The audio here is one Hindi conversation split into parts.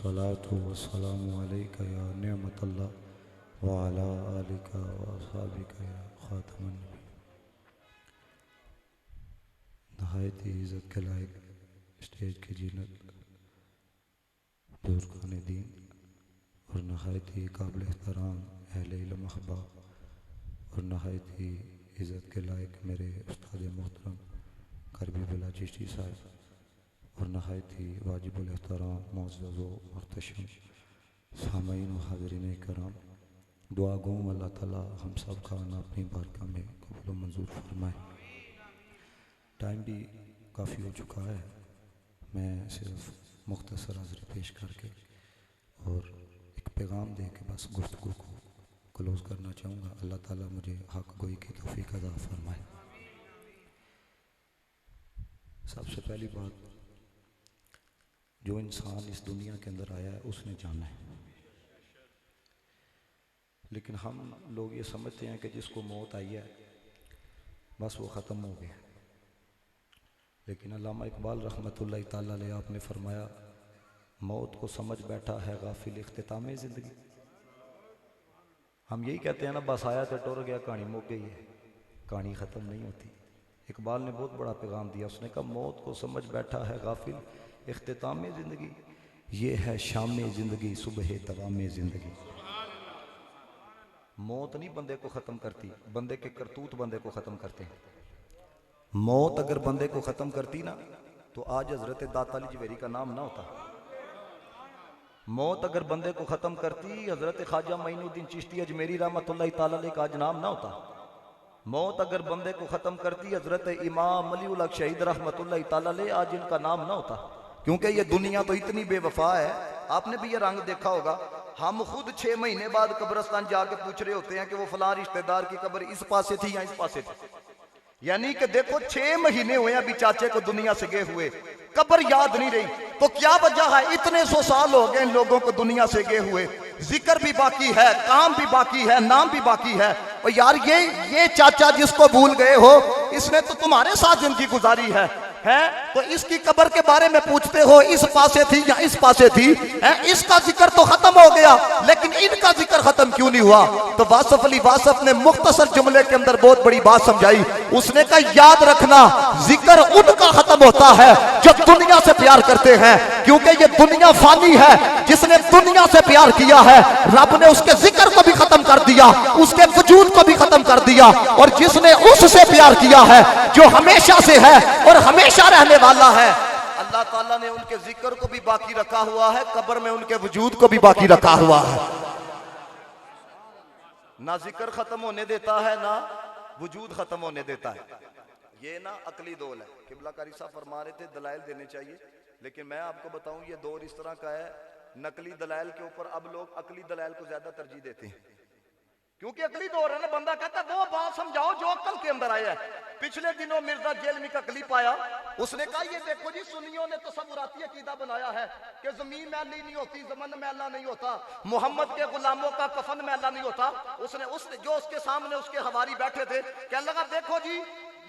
अस्सलातु वस्सलामु अलैका या निअमतल्लाह व अला आलिका व अस्हाबिका या खातमुन नबी। नहायत ही इज़्ज़त के लायक स्टेज की जीनत बुज़ुर्गान दीन और नहायत ही काबिल एहतराम अहले इल्म अहबाब और नहायत ही इज़्ज़त के लायक मेरे उस्ताद मोहतरम करबी बिला चिश्ती साहब और नहायत ही वाजिबुल एहतराम मुअज़्ज़ज़ व मुहतशम सामईन व हाज़रीन कराम। दुआ गो अल्लाह ताला हम सब का अपनी बारगाह में कबूल व मंजूर फरमाए। टाइम भी काफ़ी हो चुका है, मैं सिर्फ मुख्तसर हाज़री पेश करके और एक पैगाम दे के बस गुफ्तगू को क्लोज़ करना चाहूँगा। अल्लाह ताला मुझे हक़ गोई की तौफ़ीक़ अता फरमाए। सबसे पहली बात, जो इंसान इस दुनिया के अंदर आया है उसने जाना है, लेकिन हम लोग ये समझते हैं कि जिसको मौत आई है बस वो ख़त्म हो गया। लेकिन अल्लामा इकबाल रहमतुल्लाह ताला अलैह आपने फरमाया, मौत को समझ बैठा है गाफिल इख्तिताम ज़िंदगी। हम यही कहते हैं ना, बस आया तो टुर गया, कहानी मुक गई है, कहानी ख़त्म नहीं होती। इकबाल ने बहुत बड़ा पैगाम दिया, उसने कहा मौत को समझ बैठा है गाफिल इख्तिताम ज़िंदगी, ये है शाम ज़िंदगी सुबह दवाम ज़िंदगी। मौत नहीं बंदे को ख़त्म करती, बंदे के करतूत बंदे को ख़त्म करते हैं। मौत अगर बंदे को ख़त्म करती ना तो आज हज़रत दाता अली जवेरी का नाम ना होता। मौत अगर बंदे को ख़त्म करती, हज़रत ख्वाजा मोइनुद्दीन चिश्ती अजमेरी रहमतुल्लाह ताला अलैह का आज नाम ना होता। मौत अगर बंदे को ख़त्म करती, हज़रत इमाम अली उल हक शहीद रहमतुल्लाह ताला अलैह आज इनका नाम ना होता। क्योंकि ये दुनिया तो इतनी बेवफा है, आपने भी ये रंग देखा होगा। हम खुद 6 महीने बाद कब्रिस्तान जाके पूछ रहे होते हैं कि वो फलां रिश्तेदार की कब्र इस पासे थी या इस पासे थी। यानी कि देखो 6 महीने हुए अभी चाचे को दुनिया से गए हुए, कब्र याद नहीं रही। तो क्या वजह है, इतने 100 साल हो गए इन लोगों को दुनिया से गए हुए, जिक्र भी बाकी है, काम भी बाकी है, नाम भी बाकी है। और यार ये चाचा जिसको भूल गए हो, इसने तो तुम्हारे साथ जिंदगी गुजारी है तो इसकी कब्र के बारे में पूछते हो इस पासे थी या इस पासे थी है? इसका जिक्र तो खत्म हो गया, लेकिन इनका जिक्र खत्म क्यों नहीं हुआ? तो वासफ अली वासफ ने मुख्तसर जुमले के अंदर बहुत बड़ी बात समझाई। उसने कहा याद रखना, जिक्र उनका खत्म होता है जो दुनिया से प्यार करते हैं, क्योंकि ये दुनिया फानी है। जिसने दुनिया से प्यार किया है, रब ने उसके जिक्र को भी खत्म कर दिया, उसके वजूद को भी खत्म कर दिया। और जिसने उससे प्यार किया है जो हमेशा से है और हमेशा रहने वाला है, अल्लाह ताला ने उनके जिक्र को भी बाकी रखा हुआ है, कब्र में उनके वजूद को भी बाकी रखा हुआ है। ना जिक्र खत्म होने देता है, ना वजूद खत्म होने देता है। ये ना अकली दौल है। किबला कारी साहब फरमा रहे थे दलाइल देने चाहिए, लेकिन मैं आपको बताऊं ये दौर इस तरह का है, नकली दलाइल के ऊपर अब लोग अकली दलाइल को ज्यादा तरजीह देते हैं। क्योंकि अकली दौर है ना, बंदा कहता है वो बात समझाओ जो अक्ल के अंदर आया है। पिछले दिनों मिर्जा जेलमी का क्लिप आया, उसने कहा ये देखो जी, सुन्नियों ने तसव्वुराती अकीदा बनाया है कि जमीन मैली नहीं होती, जमन मैला नहीं होता, मोहम्मद के गुलामों का कफन मैला नहीं होता। उसने जो उसके सामने उसके हवारी बैठे थे, कहने लगा देखो जी,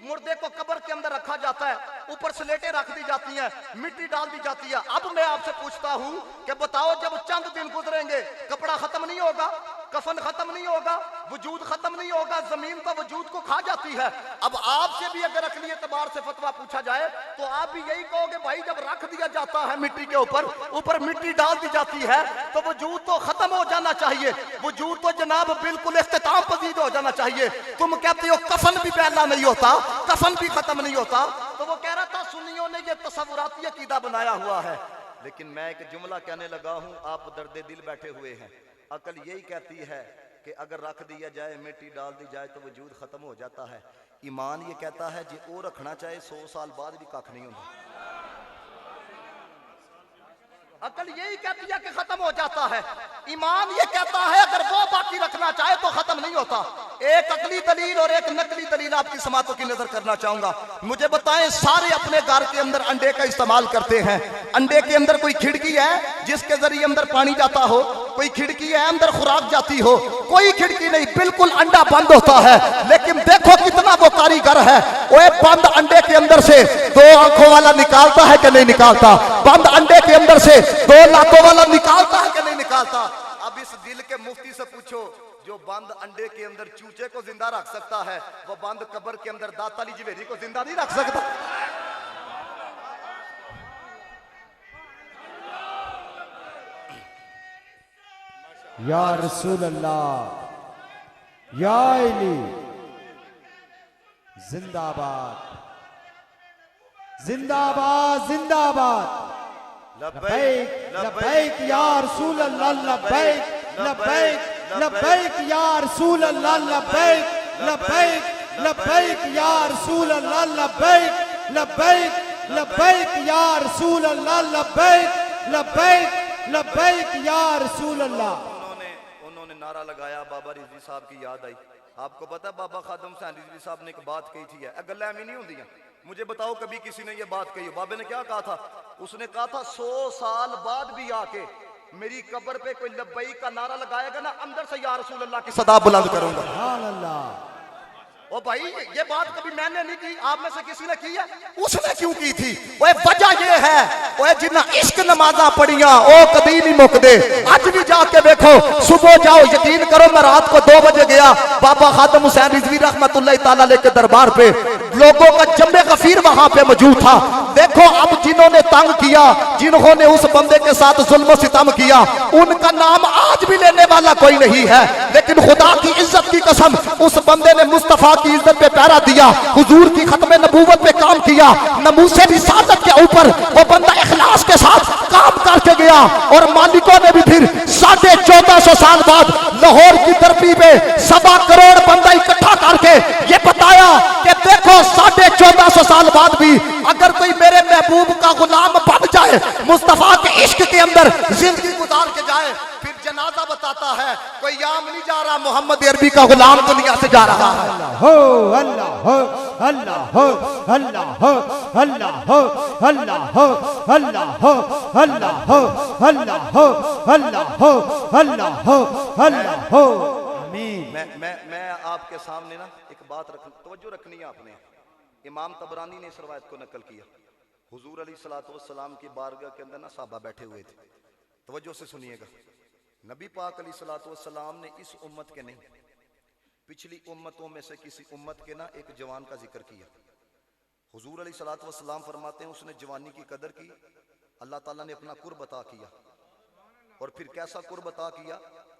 मुर्दे को कब्र के अंदर रखा जाता है, ऊपर स्लेटें रख दी जाती हैं, मिट्टी डाल दी जाती है। अब मैं आपसे पूछता हूं कि बताओ, जब चंद दिन गुजरेंगे कपड़ा खत्म नहीं होगा, कफन खत्म नहीं होगा, वजूद खत्म नहीं होगा, जमीन तो वजूद को खा जाती है। अब आपसे भी अगर अकली एतबार से फतवा पूछा जाए तो आप भी यही कहोगे भाई, जब रख दिया जाता है मिट्टी के ऊपर मिट्टी डाल दी जाती है तो वजूद तो खत्म हो जाना चाहिए, वजूद तो जनाब बिल्कुल इख्तिताम पजीद हो जाना चाहिए। तुम कहते हो कफन भी पहला नहीं होता, कफन भी खत्म नहीं होता। तो वो कह रहा था सुन्नियों ने ये तसव्वुराती अकीदा बनाया हुआ है। लेकिन मैं एक जुमला कहने लगा हूं, आप दर्दे दिल बैठे हुए हैं। अकल यही कहती है कि अगर रख दिया जाए, मिट्टी डाल दी जाए तो वजूद खत्म हो जाता है। ईमान ये कहता है जे वो रखना चाहे 100 साल बाद भी कख नहीं होता। अकल यही कहती है कि खत्म हो जाता है, ईमान ये कहता है अगर वो बाकी रखना चाहे तो खत्म नहीं होता। एक अकली दलील और एक नकली दलील आपकी समातों की नजर करना चाहूंगा। मुझे बताएं, सारे अपने घर के अंदर अंडे का इस्तेमाल करते हैं, अंडे के अंदर कोई खिड़की है जिसके जरिए अंदर पानी जाता हो, कोई खिड़की है अंदर खुराक जाती हो, कोई खिड़की नहीं, बिल्कुल अंडा बंद होता है। लेकिन देखो कितना वो कारीगर है, वो बंद अंडे के अंदर से दो आंखों वाला निकालता है कि नहीं निकालता, बंद अंडे के अंदर से दो लातों वाला निकालता है कि नहीं निकालता। अब इस दिल के मुफ्ती से पूछो, जो बंद अंडे के अंदर चूचे को जिंदा रख सकता है, वो बंद कब्र के अंदर दाताली जवेरी को जिंदा नहीं रख सकता। या रसूल अल्लाह, या अली, जिंदाबाद जिंदाबाद जिंदाबाद। लब्बैक लब्बैक या रसूल अल्लाह, लब्बैक लब्बैक लब्बैक या रसूल अल्लाह, लब्बैक लब्बैक लब्बैक या रसूल अल्लाह, लब्बैक लब्बैक लब्बैक या रसूल अल्लाह, लब्बैक लब्बैक लब्बैक या रसूल अल्लाह। उन्होंने नारा लगाया, बाबा रिजवी साहब की याद आई। आपको पता है बाबा खादम हुसैन रिजवी साहब ने एक बात कही थी, गल्ला एवं नहीं होंगी, मुझे बताओ कभी किसी ने ये बात कही हो। बाबे ने क्या कहा था? उसने कहा था 100 साल बाद भी आके मेरी कब्र पे कोई लब्बैक का नारा लगाएगा ना, अंदर से या रसूल अल्लाह की सदा बुलंद करूंगा। सुभान अल्लाह। ओ भाई ये बात कभी मैंने नहीं की, आप में से किसी ने की है? उसने क्यों की थी? वो वजह ये है, वो जिन्ना इश्क नमाजा पढ़िया ओ कभी नहीं मुकदे। आज भी जाके देखो, सुबह जाओ, यकीन करो मैं रात को 2 बजे गया बाबा खादम हुसैन रिजवी रहमतुल्लाह तआला अलैह के दरबार पे, लोगों का जम्मे गफीर वहां पे मौजूद था। देखो अब जिन्होंने तंग किया, जिन्होंने उस बंदे के साथ जुल्म सितम किया, उनका नाम आज भी लेने वाला कोई नहीं है। लेकिन खुदा की इज्जत की कसम, उस बंदे ने मुस्तफा की इज्जत पे पहरा दिया, हुजूर की खत्म नबूवत पे काम किया, नमूसे रिसालत के ऊपर वो बंदा इखलास के साथ काम करके गया। और मालिकों ने भी फिर 1450 साल बाद लाहौर की धरती पे 1.25 करोड़ बंदा इकट्ठा करके ये बताया कि देखो 1450 साल बाद भी अगर कोई मेरे महबूब का गुलाम बन जाए, मुस्तफा के इश्क के अंदर जिंदगी गुजार के जाए, फिर जनाजा बताता है कोई याम नहीं जा रहा, मोहम्मद अरबी का गुलाम दुनिया से जा रहा है। अल्लाह हो अल्लाह हो अल्लाह हो अल्लाह हो अल्लाह हो अल्लाह हो अल्लाह हो अल्लाह हो अल्लाह हो अल्लाह हो अल्लाह हो अल्लाह हो। आमीन। मैं आपके सामने ना एक बात तवज्जो रखनी है आपने। इमाम तबरानी ने इस रवायत को नकल किया, हुजूर अलैहिस्सलातु वस्सलाम की बारगाह के अंदर ना साहबा बैठे हुए थे। तवज्जो से सुनिएगा, नबी पाक अलैहिस्सलातु वस्सलाम ने इस उम्मत के नहीं, पिछली उम्मतों में से किसी उम्मत के ना एक जवान का जिक्र किया। हुजूर अलैहिस्सलातु वस्सलाम फरमाते हैं उसने जवानी की कदर की, अल्लाह ताला ने अपना कुर्ब अता किया। और फिर कैसा कुर्ब अता किया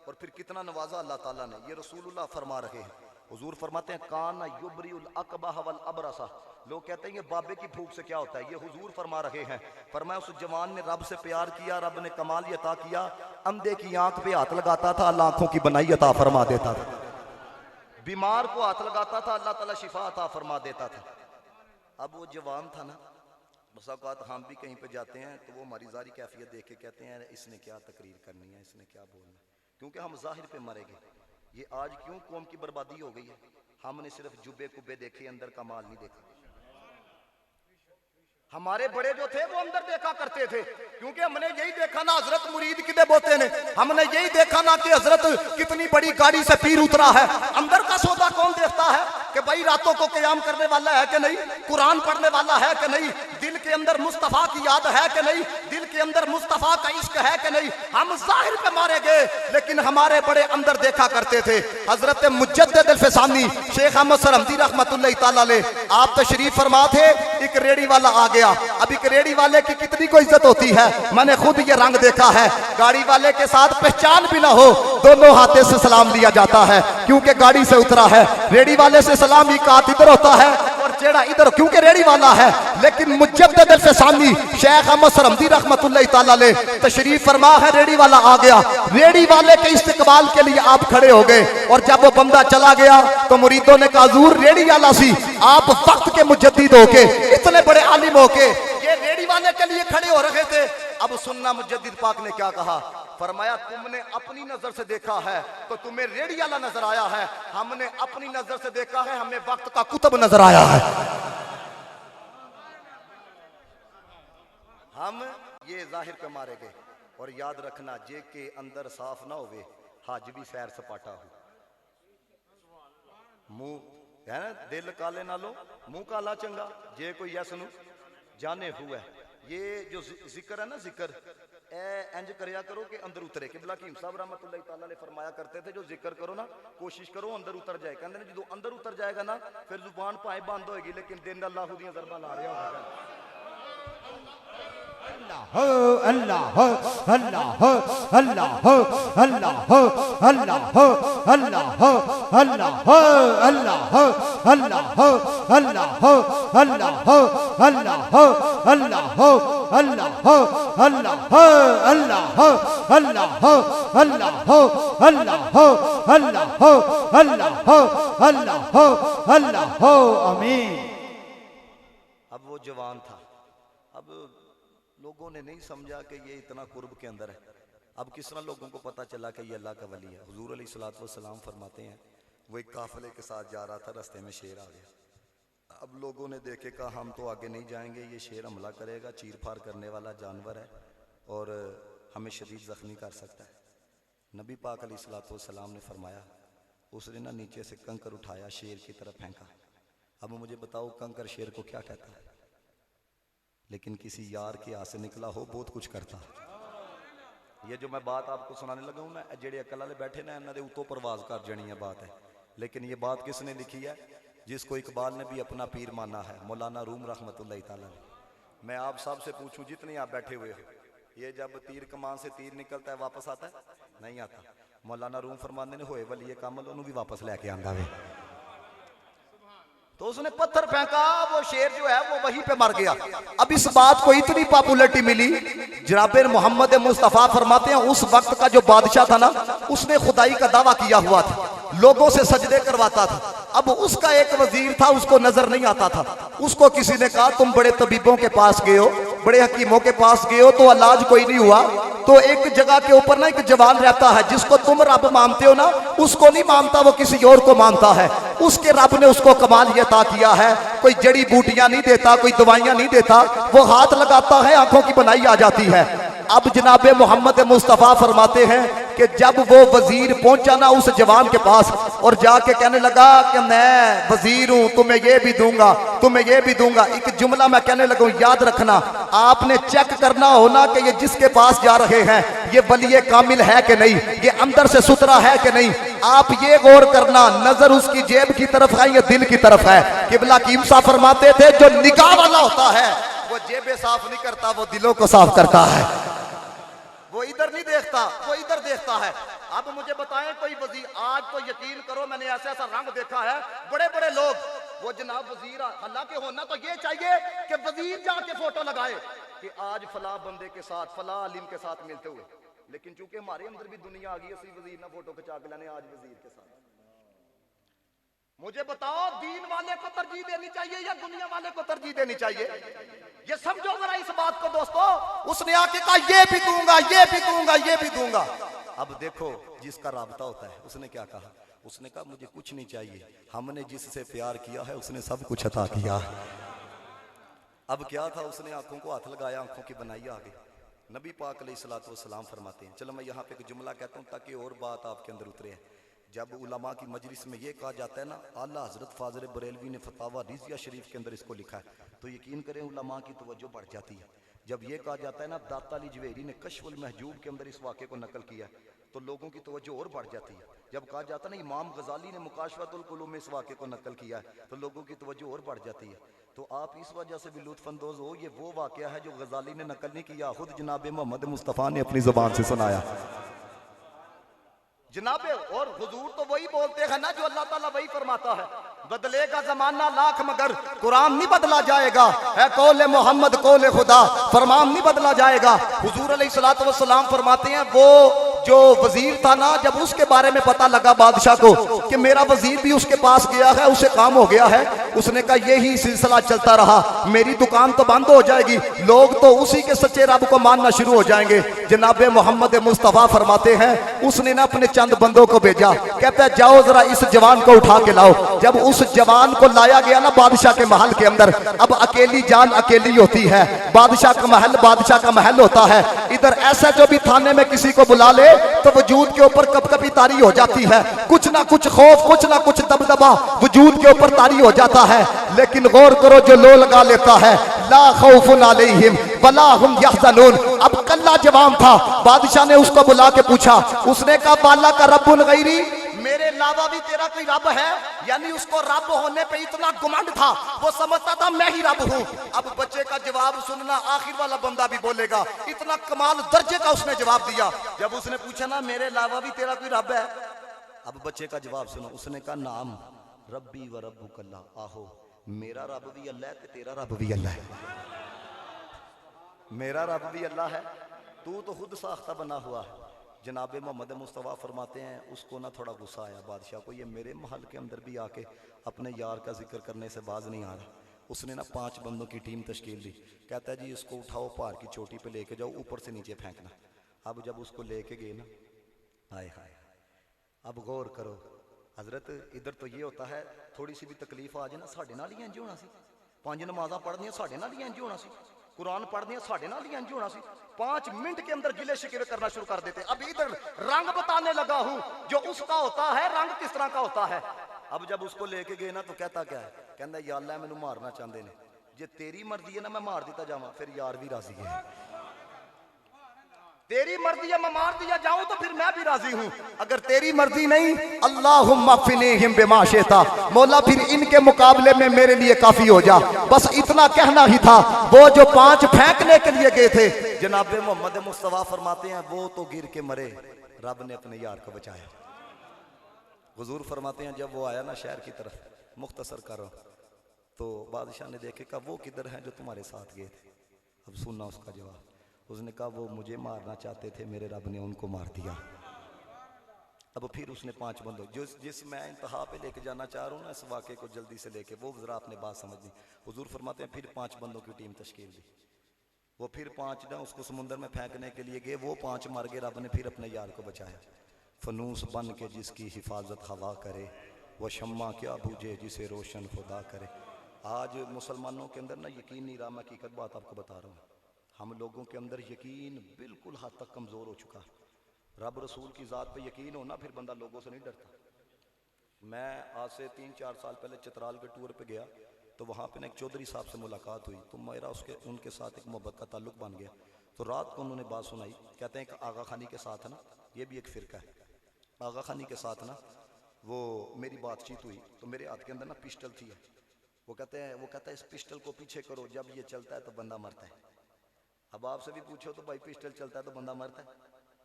और फिर कितना नवाजा अल्लाह ताला ने, ये रसूलुल्लाह फरमा रहे हैं। हुजूर फरमाते हैं काना युबरिउल अकबह वल अबरसा। लोग कहते हैं ये बाबे की फूंक से क्या होता है, ये हुजूर फरमा रहे हैं। फरमाया उस जवान ने रब से प्यार किया, रब ने कमाल अता किया, अंधे की आंख पे हाथ लगाता था, अल्लाह आंखों की बनाई अता फरमा देता था, बीमार को हाथ लगाता था, अल्लाह ताला शिफा अता फरमा देता था। अब वो जवान था ना, बस औकात हम भी कहीं पे जाते हैं तो वो हमारी जारी कैफियत देख के कहते हैं इसने क्या तकरीर करनी है, इसने क्या बोलना है, क्योंकि हम जाहिर पे मरेंगे। ये आज क्यों कौम की बर्बादी हो गई है, हमने सिर्फ जुबे कुबे देखे, अंदर का माल नहीं देखा। हमारे बड़े जो थे वो अंदर देखा करते थे, क्योंकि हमने यही देखा ना हजरत मुरीद कितने बोते ने, हमने यही देखा ना कि हजरत कितनी बड़ी गाड़ी से पीर उतरा है। अंदर का सौदा कौन देखता है कि भाई रातों को क़याम करने वाला है कि नहीं, कुरान पढ़ने वाला है कि नहीं, दिल के अंदर मुस्तफा की याद है कि नहीं, दिल के अंदर मुस्तफा का इश्क है कि नहीं। हम जाहिर पे मारे गए, लेकिन हमारे बड़े अंदर देखा करते थे। हजरत मुजद्दिद अल-फ़सानी शेख अहमद सरहमदी रहमतुल्लाह तआला अलैह आप तशरीफ फरमा थे, एक रेडी वाला आ गया। अब एक रेडी वाले की कितनी को इज्जत होती है, मैंने खुद ये रंग देखा है। गाड़ी वाले के साथ पहचान भी ना हो, दोनों हाथों से सलाम लिया जाता है, क्योंकि गाड़ी से उतरा है। रेडी वाले से सलाम ही कात इधर होता है और चेहरा इधर, क्योंकि रेडी वाला है। लेकिन मुजद्दिद अल-फ़सानी शेख अहमद सरहमदी रहमतुल्लाह तआला अलैह तशरीफ फरमा है, रेडी वाला आ गया। रेडी वाले के इस्तकबाल के लिए आप खड़े हो गए, और जब वो बंदा चला गया तो मुरीदों ने कहा हुजूर रेडी वाला सी, आप वक्त के मुजद्दिद होके, इतने बड़े आलिम होके ये रेडी वाले के लिए खड़े हो रहे थे। अब सुनना मुजद्दिद पाक ने क्या कहा, फरमाया तुमने अपनी नजर से देखा है तो तुम्हें रेडी वाला नजर आया है, हमने अपनी नजर से देखा है, हमें वक्त का कुतुब नजर आया है। हम जाहिर पे मारे गए। और याद रखना, जे के अंदर साफ ना होवे हज भी सैर सपाटा हो। मुंह है ना, दिल काले नालो मुंह काला चंगा, जे कोई यस नु जाने हुआ है। ये जो जिक्र है ना, जिक्र इंज करया करो कि अंदर उतरे। किबला कीम साहब रहमतुल्लाह तआला ने फरमाया करते थे, जो जिक्र करो ना कोशिश करो अंदर उतर जाए। कहते हैं जो अंदर उतर जाएगा ना फिर जुबान भाए बंद होएगी, लेकिन दिन अल्लाह दी ज़रबा ला रहा होगा। अल्लाह अल्लाह अल्लाह अल्लाह अल्लाह अल्लाह अल्लाह अल्लाह अल्लाह अल्लाह अल्लाह अल्लाह अल्लाह अल्लाह अल्लाह अल्लाह अल्लाह अल्लाह आमीन। अब वो जवान था, अब लोगों ने नहीं समझा कि ये इतना कुर्ब के अंदर है। अब किस तरह लोगों को पता चला कि ये अल्लाह का वली है। हुजूर अलैहिस्सलातु वस्सलाम फरमाते हैं, वो एक काफिले के साथ जा रहा था, रास्ते में शेर आ गया। अब लोगों ने देखे, कहा हम तो आगे नहीं जाएंगे, ये शेर हमला करेगा, चीर फाड़ करने वाला जानवर है और हमें शदीद जख्मी कर सकता है। नबी पाक अलैहिस्सलातु वस्सलाम ने फरमाया, उसने ना नीचे से कंकर उठाया, शेर की तरफ फेंका। अब मुझे बताओ कंकर शेर को क्या कहता है? लेकिन किसी यार के हाथ से निकला हो बहुत कुछ करता। ये जो मैं बात आपको सुनाने लगा हूँ ना, जेड़े अकल वाले बैठे ना, इन्होंने उतो परवाज कर जानी है बात है। लेकिन ये बात किसने लिखी है? जिसको इकबाल ने भी अपना पीर माना है, मौलाना रूम रहमतुल्लाह तआला ने। मैं आप सब से पूछूं, जितने आप बैठे हुए हो, ये जब तीर कमान से तीर निकलता है वापस आता है? नहीं आता। मौलाना रूम फरमाने ने होए वली कामल उन्होंने भी वापस लेके आंदा वे। तो उसने पत्थर फेंका, वो शेर जो है वो वहीं पे मर गया। अब इस बात को इतनी पॉपुलरिटी मिली, जनाबे मोहम्मद मुस्तफ़ा फरमाते हैं उस वक्त का जो बादशाह था ना, उसने खुदाई का दावा किया हुआ था, लोगों से सजदे करवाता था। अब उसका एक वजीर था, उसको नजर नहीं आता था। उसको किसी ने कहा तुम बड़े तबीबों के पास गए हो, बड़े हकीमों के पास गए हो, तो इलाज कोई नहीं हुआ। तो एक जगह के ऊपर ना एक जवान रहता है, जिसको तुम रब मानते हो ना, उसको नहीं मानता, वो किसी और को मानता है। उसके रब ने उसको कमाल ये अता किया है, कोई जड़ी बूटियां नहीं देता, कोई दवाइयां नहीं देता, वो हाथ लगाता है, आंखों की बनाई आ जाती है। अब जनाबे मोहम्मद मुस्तफ़ा फरमाते हैं कि जब वो वजीर पहुंचा ना उस जवान के पास, और जाके कहने लगा कि मैं वजीर हूं, तुम्हें ये भी दूंगा, तुम्हें ये भी दूंगा। एक जुमला मैं कहने लगा, याद रखना, आपने चेक करना होना कि ये जिसके पास जा रहे हैं ये वली कामिल है कि नहीं, ये अंदर से सुथरा है कि नहीं। आप ये गौर करना, नजर उसकी जेब की तरफ है या दिल की तरफ है। किबला कीम साहब फरमाते थे, जो निकाह वाला होता है वो जेबें साफ नहीं करता, वो दिलों को साफ करता है। वो इधर नहीं देखता, वो इधर देखता है। अब मुझे बताएं कोई वजीर, आज तो यकीन करो मैंने ऐसा ऐसा रंग देखा है, बड़े बड़े लोग, वो जनाब वजीर, हालांकि होना तो ये चाहिए कि वजीर जाके फोटो लगाए कि आज फला बंदे के साथ, फला आलिम के साथ मिलते हुए। लेकिन चूंकि हमारे अंदर भी दुनिया आ गई, असली वजीर ना फोटो खिंचा के लाने आज वजीर के साथ। मुझे बताओ, दीन वाले को तरजीह देनी चाहिए या दुनिया वाले को तरजीह देनी चाहिए? ये समझो जरा इस बात को दोस्तों। उसने आके कहा ये भी दूंगा, ये भी दूंगा, ये भी दूंगा। अब देखो जिसका राबता होता है, उसने क्या कहा? उसने कहा मुझे कुछ नहीं चाहिए, हमने जिससे प्यार किया है उसने सब कुछ अता किया। अब क्या था, उसने आंखों को हाथ लगाया, आंखों की बनाई आ गई। नबी पाक अलैहिस्सलातु वस्सलाम फरमाते हैं, चलो मैं यहाँ पे एक जुमला कहता हूँ ताकि और बात आपके अंदर उतरे। जब उलमा की मजलिस में ये कहा जाता है ना, आला हजरत फाजर बरेलवी ने फतावा रिजिया शरीफ के अंदर इसको लिखा है, तो यकीन करें उलमा की तवज्जो बढ़ जाती है। जब ये कहा जाता है ना, दाता अली जवेरी ने कश्फुल महजूब के अंदर इस वाक़े को नकल किया, तो लोगों की तवज्जो और बढ़ जाती है। जब कहा जाता है ना, इमाम गजाली ने मुकाशफतुल कुलूम में इस वाक़े को नकल किया है, तो लोगों की तवज्जो और बढ़ जाती है। तो आप इस वजह से भी लुत्फानंदोज हो, ये वो वाक़या है जो गजाली ने नकल नहीं किया, खुद जनाब मोहम्मद मुस्तफ़ा ने अपनी ज़ुबान से सुनाया जनाबे। और हुजूर तो वही बोलते हैं ना जो अल्लाह ताला वही फरमाता है, बदलेगा जमाना लाख मगर कुरान नहीं बदला जाएगा, है कौले मोहम्मद कौले खुदा, फरमान नहीं बदला जाएगा। हुजूर अलैहिस्सलातु वस्सलाम फरमाते हैं, वो जो वजीर था ना, जब उसके बारे में पता लगा बादशाह को कि मेरा वजीर भी उसके पास गया है, उसे काम हो गया है, उसने कहा यही सिलसिला चलता रहा, मेरी दुकान तो बंद हो जाएगी, लोग तो उसी के सच्चे रब को मानना शुरू हो जाएंगे। जनाब मोहम्मद मुस्तफ़ा फरमाते हैं उसने ना अपने चंद बंदों को भेजा, कहता है जाओ जरा इस जवान को उठा के लाओ। जब उस जवान को लाया गया ना बादशाह के महल के अंदर, अब अकेली जान अकेली होती है, बादशाह का महल होता है। इधर ऐसा जो भी थाने में किसी को बुला ले तो वजूद के ऊपर कपकपी तारी हो जाती है, कुछ ना कुछ खौफ, कुछ ना कुछ दबदबा वजूद के ऊपर तारी हो जाता है। लेकिन गौर करो जो लो लगा लेता है, ला खौफुन अलैहिम वला हुम यहज़नून। अब कल्ला जवान था, बादशाह ने उसको बुला के पूछा, उसने कहा बाला का रब्बुन गैरी, मेरे अलावा भी तेरा कोई रब है? यानी उसको रब होने पे इतना घमंड था, वो समझता था मैं ही रब हूं। अब बच्चे का जवाब सुनना, आखिर वाला बंदा भी बोलेगा, इतना कमाल दर्जे का उसने जवाब दिया। जब उसने पूछा ना मेरे अलावा भी तेरा कोई रब है, अब बच्चे का जवाब सुनो, उसने कहा नाम रब्बी व रब्बुकल्लाह, आहो मेरा रब भी अल्लाह है, तेरा रब भी अल्लाह है। मेरा रब भी अल्लाह है, तू तो खुद साख्ता बना हुआ है। जनाब मोहम्मद मुस्तफ़ा फरमाते हैं उसको ना थोड़ा गुस्सा आया बादशाह को, ये मेरे महल के अंदर भी आके अपने यार का जिक्र करने से बाज नहीं आ रहा। उसने ना 5 बंदों की टीम तश्कील दी, कहता है जी इसको उठाओ, पहाड़ की चोटी पे लेके जाओ, ऊपर से नीचे फेंकना। अब जब उसको लेके गए ना, हाय हाय, अब गौर करो हजरत, इधर तो ये होता है थोड़ी सी भी तकलीफ आ जाए ना साढ़े नाल ही इंज होना सी, 5 नमाज़ां पढ़नियां साढ़े नाल ही इंज होना सी, कुरान पढ़नियां साढ़े नाल ही इंज होना सी, 5 मिनट के अंदर गिले शिकवे करना शुरू कर देते। अब इधर रंग बताने लगा हूं जो उसका होता है, रंग किस तरह का होता है। अब जब उसको लेके गए ना तो कहता क्या है, कहता या अल्लाह मैनू मारना चाहते ने, जे तेरी मर्जी है ना मैं मार दिता जावां, फिर यार भी राजी है। तेरी मर्जी है मैं मार दिया जाऊं तो फिर मैं भी राजी हूं, अगर तेरी मर्जी नहीं अल्लाहुम्मा फ़िनीहिम बिमा शिता, मौला फिर इनके मुकाबले में मेरे लिए काफी हो जा। बस इतना कहना ही था। वो जो 5 फेंकने के लिए गए थे, जनाब मोहम्मद मुस्तफ़ा फरमाते हैं वो तो गिर के मरे, रब ने अपने यार को बचाया। हुजूर फरमाते हैं जब वो आया ना शहर की तरफ, मुख्तसर करो, तो बादशाह ने देखे कहा वो किधर हैं जो तुम्हारे साथ गए थे। अब सुनना उसका जवाब, उसने कहा वो मुझे मारना चाहते थे, मेरे रब ने उनको मार दिया। अब फिर उसने 5 बंदों जिस मैं इंतहा पे लेके जाना चाह रहा हूँ ना इस वाक़े को जल्दी से लेके, वो जरा आपने बात समझनी। हुजूर फरमाते हैं फिर 5 बंदों की टीम तश्कील दी, वो फिर 5 ना उसको समुंदर में फेंकने के लिए गए, वो 5 मर गए, रब ने फिर अपने यार को बचाया। फनूस बन के जिसकी हिफाजत हवा करे, वह शम्मा क्या बूझे जिसे रोशन खुदा करे। आज मुसलमानों के अंदर ना यकीन नहीं रहा, मैं हकीकत बात आपको बता रहा हूँ, हम लोगों के अंदर यकीन बिल्कुल हद तक कमज़ोर हो चुका है। रब रसूल की ज़ात पे यकीन हो ना, फिर बंदा लोगों से नहीं डरता। मैं आज से 3-4 साल पहले चित्राल के टूर पे गया, तो वहाँ पे ना एक चौधरी साहब से मुलाकात हुई, तो मेरा उनके साथ एक मोहब्बत का ताल्लुक बन गया। तो रात को उन्होंने बात सुनाई, कहते हैं कि आगा खानी के साथ है ना, ये भी एक फ़िरका है, आगा खानी के साथ ना वो मेरी बातचीत हुई, तो मेरे हाथ के अंदर ना पिस्टल थी। वो कहता है इस पिस्टल को पीछे करो, जब ये चलता है तो बंदा मरता है। अब आपसे भी पूछो तो भाई पिस्टल चलता है तो बंदा मरता है।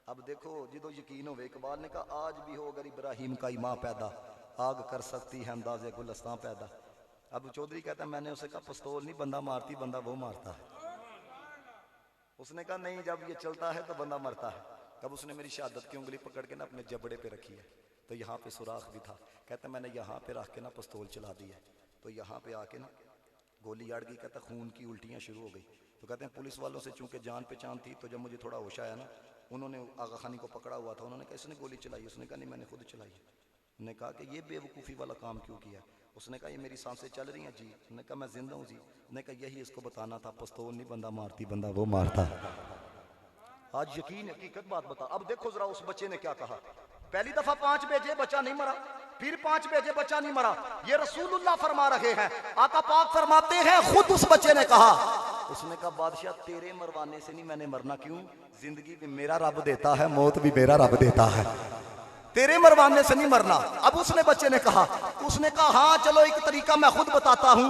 अब देखो जिदो यकीन हो, इकबाल ने कहा आज भी हो अगर इब्राहिम का ईमान पैदा, आग कर सकती है अंदाजे गुलस्तां पैदा। अब चौधरी कहता है मैंने उसे कहा पिस्तौल नहीं बंदा मारती, बंदा वो मारता है। उसने कहा नहीं जब ये चलता है तो बंदा मरता है। तब उसने मेरी शहादत की उंगली पकड़ के ना अपने जबड़े पे रखी है, तो यहाँ पे सुराख भी था। कहता मैंने यहाँ पे रख के ना पिस्तौल चला दी है, तो यहाँ पे आके ना गोली अड़ गई। कहता खून की उल्टियाँ शुरू हो गई। तो कहते हैं पुलिस वालों से चूंकि जान पहचान थी, तो जब मुझे थोड़ा होश आया ना, उन्होंने आगा खानी को पकड़ा हुआ था, उन्होंने कहा इसने गोली चलाई? उसने कहा नहीं मैंने खुद चलाई। उन्होंने कहा कि ये बेवकूफ़ी वाला काम क्यों किया? उसने कहा ये मेरी सांसें चल रही हैं जी। उन्होंने कहा मैं जिंदा हूँ जी। उन्होंने कहा यही इसको बताना था, पिस्तौल नहीं बंदा मारती, बंदा वो मारता। आज यकीन हकीकत बात बता। अब देखो जरा उस बच्चे ने क्या कहा। पहली दफा 5 भेजे बच्चा नहीं मरा, फिर 5 भेजे बच्चा नहीं मरा। ये रसूलुल्लाह फरमा रहे हैं, आका पाक फरमाते हैं खुद उस बच्चे ने कहा, उसने कहा बादशाह तेरे मरवाने से नहीं मैंने मरना, क्यों? जिंदगी भी मेरा रब देता है, मौत भी मेरा रब देता है, तेरे मरवाने से नहीं मरना। अब उसने बच्चे ने कहा हाँ चलो एक तरीका मैं खुद बताता हूं,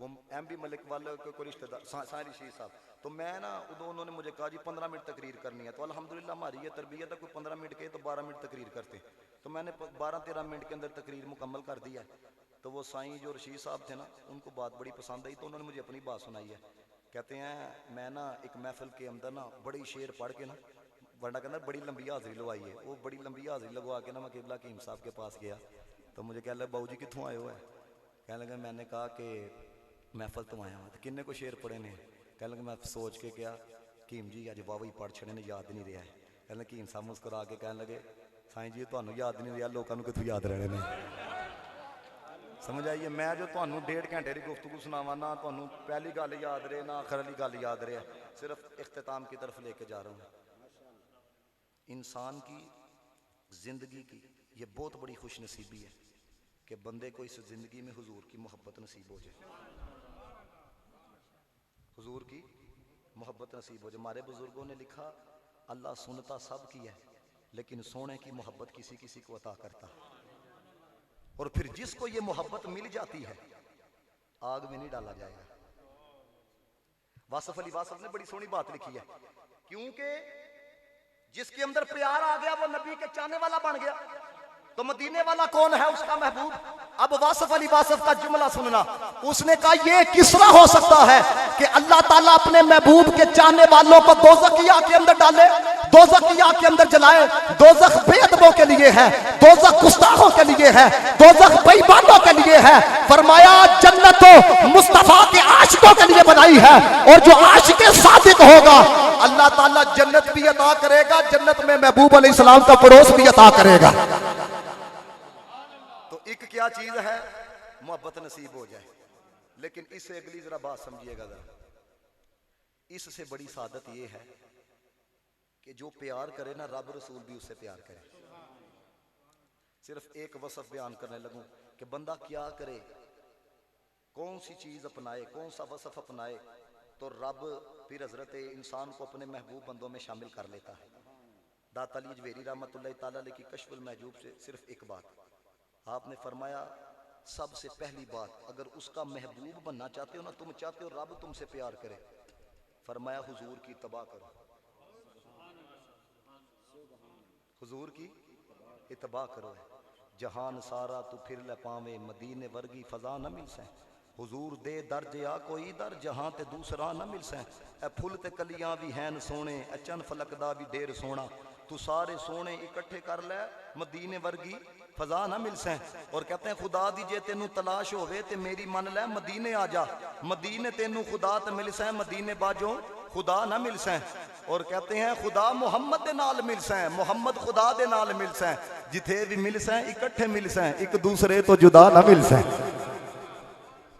वो MB मलिक वाले को रिश्तेदार सारी शीर साहब। तो मैं ना उदो उन्होंने मुझे कहा जी 15 मिनट तकरीर करनी है। तो अल्हम्दुलिल्लाह हमारी ये तरबियत है, कोई 15 मिनट के तो 12 मिनट तकरीर करते। तो मैंने 12-13 मिनट के अंदर तकरीर मुकम्मल कर दिया। तो वो साईं जो रशीद साहब थे ना, उनको बात बड़ी पसंद आई। तो उन्होंने मुझे अपनी बात सुनाई है। कहते हैं मैं ना एक महफिल के अंदर ना बड़ी शेर पढ़ के ना, वरना कहना बड़ी लंबी हाजिरी लगवाई है। वो बड़ी लंबी हाजिरी लगवा के ना मैं किबला हकीम साहब के पास गया। तो मुझे कह लगा बाबू जी कितों आए हो है? कहने लगे मैंने कहा कि महफल तो आया तो किन्ने को शेर पढ़े ने? कहने लगे मैं सोच के गया हकीम जी अज वाह ही पढ़ छड़े ने, याद नहीं रहा है। कहने हकीम साहब मुस्कुरा के कहने लगे साईं जी तुहानू याद नहीं रहा, लोगों को कितों याद रहने ने। समझ आइए, मैं जो तुहानू 1.5 घंटे की गुफ्तगू सुनावा ना, तुहानू पहली गल याद रहे ना आखिर वाली गल याद रहे, सिर्फ इख्तिताम की तरफ लेके जा रहा हूँ। इंसान की जिंदगी की ये बहुत बड़ी खुशनसीबी है कि बंदे को इस जिंदगी में हुजूर की मोहब्बत नसीब हो जाए। हुजूर की मोहब्बत नसीब हो जाए। हमारे बुजुर्गों ने लिखा अल्लाह सुनता सब की है, लेकिन सोने की मोहब्बत किसी किसी को अता करता। और फिर जिसको ये मोहब्बत मिल जाती है आग में नहीं डाला जाएगा। वासफ अली वासफ ने बड़ी सोहनी बात लिखी है, क्योंकि जिसके अंदर प्यार आ गया वो नबी के चाहने वाला बन गया। तो मदीने वाला कौन है? उसका महबूब। अब वासफ अली वासफ का जुमला सुनना। उसने कहा ये किस तरह हो सकता है कि अल्लाह ताला अपने महबूब के चाहने वालों को दोज़ख की आग के अंदर डाले, दोज़ख की आग के अंदर जलाए। दोज़ख बेअदबों के लिए है, दोज़ख गुस्ताखों के लिए है, दोज़ख बेईमानों के लिए है। फरमाया जन्नत तो मुस्तफा के आशिकों के लिए बनाई है, और जो आशिक सादिक होगा अल्लाह ताला जन्नत भी अता करेगा, जन्नत में महबूब अलैहिस्सलाम का पड़ोस भी अता करेगा। तो एक क्या चीज है? मोहब्बत नसीब हो जाए। लेकिन इससे अगली जरा बात समझिएगा जरा, इससे बड़ी सादत ये है कि जो प्यार करे ना रब रसूल भी उससे प्यार करे। सिर्फ एक वसफ बयान करने लगूं कि बंदा क्या करे, कौन सी चीज अपनाए, कौन सा वसफ अपनाए, तो रब फिर हजरत इंसान को अपने महबूब बंदों में शामिल कर लेता है। दाता अली जवेरी रहमतुल्लाह तआला अलैह की कश्फुल महजूब से सिर्फ एक बात आपने फरमाया, सबसे पहली बात, अगर उसका महबूब बनना चाहते हो ना, तुम चाहते हो रब तुमसे प्यार करे, फरमाया हुजूर की इत्तबा करो, हुजूर की इत्तबा करो। जहान सारा तू फिर ले पावे, मदीने वर्गी फजा न मिल सै, हुजूर दे दर्ज आ कोई दर, जहां ते दूसरा न मिल सै। ए फुल ते कलियां भी हैं सोने, ए चन फलक दा भी ढेर सोना, तू सारे सोने इकट्ठे कर ले, मदीने वर्गी फजा ना मिल सै। और कहते हैं खुदा दी जे तेनू तलाश होवे ते मेरी मन लै, मदीने आ जा, मदीने तेनू खुदा ते मिल सै, मदीने बाजो खुदा ना मिल सै। और कहते हैं खुदा मुहम्मद दे नाल मिल सै, मुहम्मद खुदा दे नाल मिल सै, जिथे भी मिल सै इकट्ठे मिल सै, एक दूसरे तो जुदा ना मिल सै।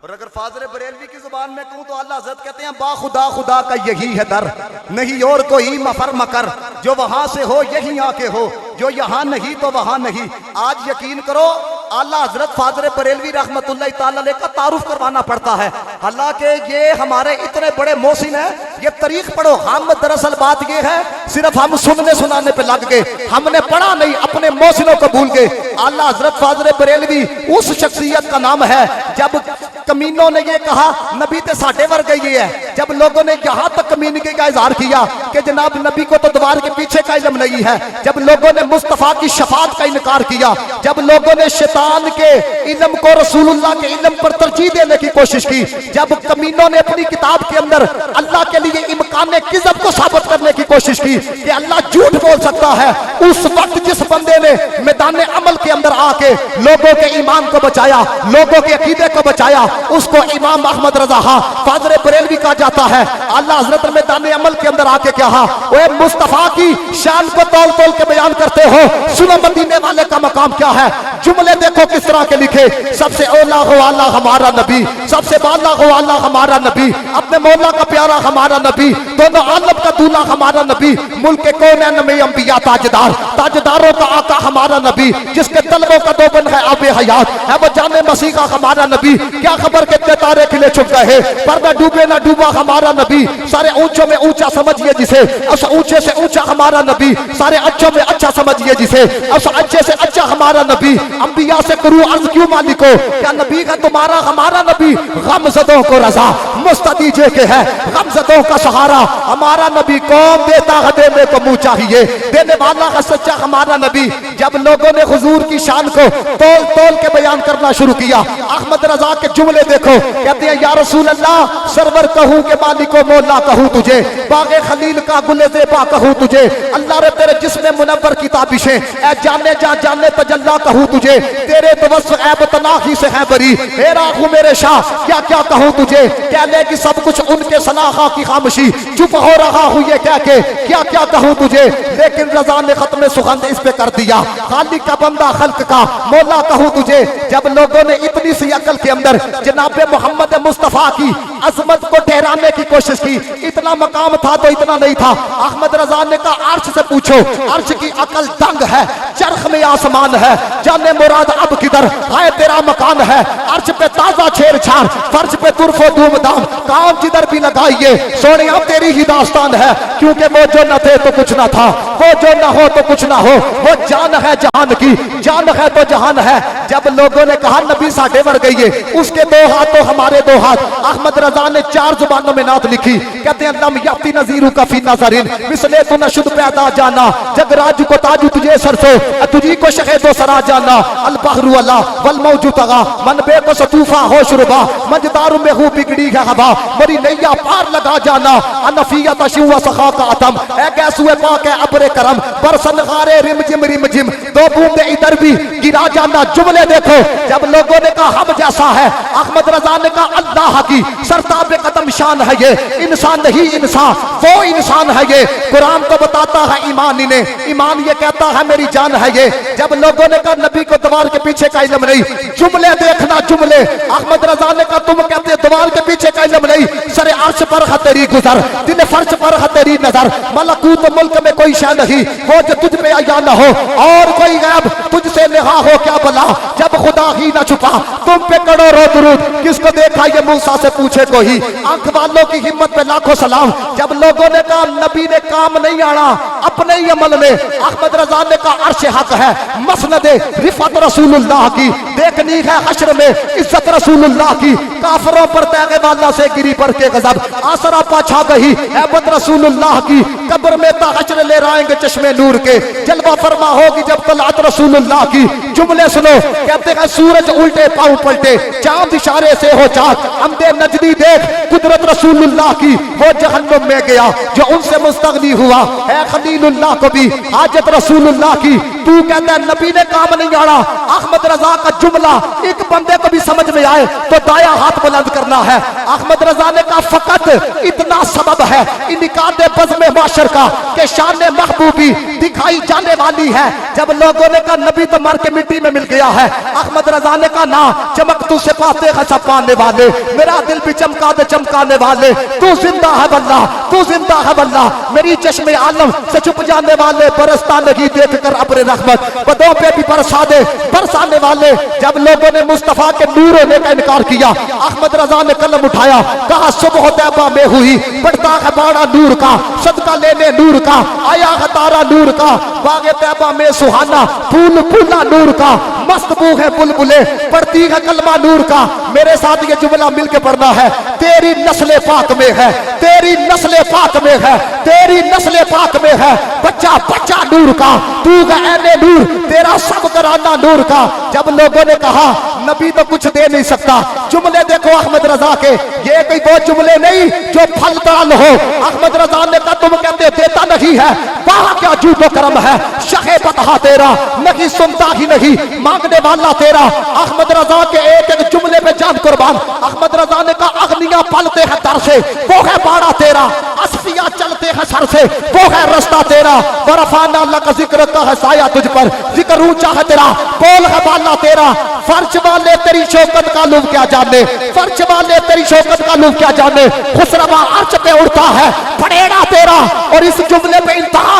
और अगर फाजर बरेलवी की जुबान में कहूं तो अल्लाह हज़रत कहते हैं बा खुदा खुदा का यही है दर, नहीं और कोई मफर मकर, जो वहां से हो यही आके हो, जो यहाँ नहीं तो वहां नहीं। आज यकीन करो आला हजरत फाजर बरेलवी रहमतुल्लाह तआला अलैह का तारुफ करवाना पड़ता है, हालांकि ये हमारे इतने बड़े मोहसिन है। ये तारीख पढ़ो, हम दरअसल बात ये है सिर्फ हम सुनने सुनाने पे लग गए, हमने पढ़ा नहीं, अपने मोहसिनों को भूल गए। आला हजरत फाजर बरेलवी उस शख्सियत का नाम है, जब कमीनों ने ये कहा नबी ते साढ़े वर्गे ये है, जब लोगों ने यहाँ तक कमीनगी का इजहार किया कि जनाब नबी को तो द्वार के पीछे का इल्म नहीं है, जब लोगों ने मुस्तफा की शफात का इनकार किया, जब लोगों ने शैतान के इल्म को रसूलुल्लाह के इल्म पर तरजीह देने की कोशिश की, जब कमीनों ने अपनी किताब के अंदर अल्लाह के लिए इम्कान किज़ब को साबित करने की कोशिश की कि अल्लाह झूठ बोल सकता है, उस वक्त जिस बंदे ने मैदान अमल के अंदर आके लोगों के ईमान को बचाया, लोगों के अकीदे को बचाया, उसको इमाम अहमद रजा फाजर बरेलवी कहा जाता है। अल्लाह हजरत मैदान अमल के अंदर आके कहा, ओए मुस्तफा की शान को तौल तौल के बयान करते हो, सुनो मदीने वाले का मकाम क्या है। जुमले देखो किस तरह के लिखे, सबसे औला हो अल्लाह हमारा नबी, सबसे बाला हो अल्लाह हमारा नबी, अपने मौला का प्यारा हमारा नबी, दोनों आलम का दूल्हा हमारा नबी, मुल्क कौनैन में अंबिया ताजदार, ताजदारों का आका हमारा नबी, जिसके तलबों का दोबन है आबे हयात, है वो जाने मसीह का हमारा नबी। क्या खबर कितने तारे खिले छुप गए, पर न डूबे न डूबा हमारा नबी, सारे ऊंचों में ऊंचा समझिए जिसे, उस ऊंचे से ऊंचा हमारा नबी, सारे अच्छों में अच्छा समझिए जिसे, उस अच्छे से अच्छा हमारा नबी। अंबिया से करूं अर्ज क्यों मालिको, क्या नबी का तुम्हारा हमारा नबी गमज़दों को रजा मुस्तदीजे के है, गमज़दों का सहारा हमारा नबी। कौन देता है देने को मुंह चाहिए, देने वाला है सच्चा हमारा नबी। जब लोगों ने हुजूर की शान को तोल तोल के बयान करना शुरू किया, अहमद रजा के जुमले देखो, कहते हैं या रसूल अल्लाह सरवर कहूं के मालिको मौला कहूं तुझे, बागे खलील का गुले ज़ेबा कहूं तुझे, अल्लाह रे तेरे जिस्म मुनव्वर की ताबिशें, ऐ जाने जा जाने तजल्ला कहूं तुझे, तेरे तवस्सु ऐब तनाही से है बरी, हेरा हूं मेरे शाह क्या क्या कहूं तुझे। कह ले कि सब कुछ उनके सलाहा की खामोशी, चुप हो रहा हूं ये कह के क्या क्या कहूं तुझे। लेकिन रजा ने खत्म सुगंध इस पे कर दिया, खालिक का बंदा खल्क का मौला कहूं तुझे। जब लोगों ने इतनी सी अकल के अंदर जनाबे मोहम्मद मुस्तफा की अजमत को ठहराने की कोशिश की, इतना मकाम था तो इतना नहीं था। अहमद रजा ने कहा अर्श से पूछो, अर्श की अकल दंग है, चरख में आसमान है, जाने मुराद अब किधर हाय तेरा मकान है। अर्श पे ताजा छेड़छाड़, फर्श पे तुरफो धूमधाम, काम जिधर भी लगाइए सोनिया तेरी ही दास्तान है। क्योंकि वो जो न थे तो कुछ ना था, वो जो न हो तो कुछ ना हो, वो जान है जहान की, जान है तो जहान है। जब लोगों ने कहा नबी साढ़े मर गई है, उसके दो हाथ तो हमारे दो हाथ। अहमद रजा ने 4 जुबानों में नात लिखी, कहते हैं लम याती नजीरू कफी नजरिन मिसले तू नशुद पैदा जाना, जग राज को ताजू तुझे सरसो तुझी को शहेदो सरा जाना। अल बहरु अला वल मौजू तगा मन बे को सतूफा हो शुरबा, मजदारू में हूँ बिगड़ी है हवा, मरी नैया पार लगा जाना। अनफियत अशुआ सखा का अतम ऐ गैसुए पाक है अबरे करम, बरसन गारे रिम जिम दो बूंदे इधर भी गिरा जाना। जुमले देखो, जब लोगों ने कहा हम जैसा है, अहमद रजा ने कहा अल्लाह की सरताब कदम शान है ये, इंसान नहीं इंसान वो इंसान है ये। कुरान को बताता है ईमान इन्हें, ईमान ये कहता है मेरी जान है ये। जब लोगों ने कहा नबी को दीवार के पीछे का इल्म नहीं, जुमले देखना जुमले। अहमद रजा ने कहा तुम कहते दीवार के पीछे का इल्म नहीं, सरे अर्श पर है तेरी गुजर, दिल फर्श पर है तेरी नजर, मलकूत मुल्क में कोई शय नहीं वो जो तुझ पे आया न हो, और कोई गैब तुझसे निहा हो क्या भला, जब खुदा ही न छुपा तुम पे करोड़ों दुरूद, किसको देखा ये मूसा से पूछे कोई। आंख वालों की हिम्मत पे लाखों सलाम। जब लोगों ने कहा नबी ने काम नहीं आना अपने ही अमल में, अहमद रजा ने कहा अर्श हक है, मसनद रिफत रसूलुल्लाह की, देखनी है हश्र में इज्जत रसूलुल्लाह की। काफरों पर तैगे वाला से गिरी पर के गजब, आसरा पाछा गई ऐबत रसूलुल्लाह की। कब्र में ताहश्र ले आएंगे चश्मे नूर के, जलवा फरमा होगी जब तलात रसूलुल्लाह की। जुमले सुनो, कहते हैं सूरज उल्टे पांव पलटे, चांद इशारे से हो चाक, हमदे नजदी देख कुदरत रसूलुल्लाह की। वो जहन्नुम में गया जो उनसे मुस्तगनी हुआ है, खलीलुल्लाह को भी हाजत रसूलुल्लाह की। तू कहता है नबी ने काम नहीं आना, अहमद रजा का जुमला एक बंदे को भी समझ में आए तो दाया हाथ बुलंद करना है। अहमद रजा ने कहा फकत इतना सबब है इनकादे बज़्म माशर का कि शान महबूबी दिखाई जाने वाली है। जब लोगों ने कहा नबी तो मर के मिट्टी में मिल गया है, अहमद रजा ने कहा ना, चमक तू से पाते हैं सब पाने वाले, मेरा दिल भी चमका दे चमकाने वाले। तू जिंदा है वल्ला, तू जिंदा है वल्ला, मेरी चश्मे आलम से छुप जाने वाले, बरसता नहीं देख कर अपने रहमत, बदों पे भी बरसा दे बरसाने वाले। जब लोगों ने मुस्तफा के नूर होने का इनकार किया, अहमद रजा ने कलम उठाया, कहा सुबह तैबा में हुई बढ़ता है बाड़ा नूर का, सदका लेने नूर का आया है तारा नूर का, बागे तैबा में सुहाना फूल फूला नूर का, मस्त बू है बुलबुले पढ़ती है कलमा नूर का। मेरे साथ ये जुमला मिलके पढ़ना है, तेरी नस्ले पाक में है, तेरी नस्ले पाक में है, तेरी नस्ले पाक में है, बच्चा बच्चा नूर का, तू गहने नूर, तेरा सब कराना नूर का। जब लोगों ने कहा नबी तो कुछ दे नहीं सकता, जुमले देखो अहमद रजा के, ये कोई वो जुमले नहीं जो फलदार हो। अहमद रजा ने कहा तुम कहते देता नहीं है, वहां क्या जूतो करम है, शखे बता तेरा नहीं सुनता ही नहीं, मांगने वाला तेरा। अहमद रजा के एक एक जुमले पे जान कुर्बान। अहमद रजा ने कहा अग्नियां पलते हैं दर से, वो है बाड़ा तेरा, अस्फिया चलते हैं सर से, वो है रास्ता तेरा। बरफाना अल्लाह का जिक्र का है साया तुझ पर, जिक्र ऊंचा है तेरा, बोल है बाला तेरा। फर्श वाले तेरी शौकत का लुभ क्या जाने, फर्श वाले तेरी शौकत का लुभ क्या जाने, खुसरवा अर्श पे उड़ता है पड़ेगा तेरा। और इस जुमले पे इंतहा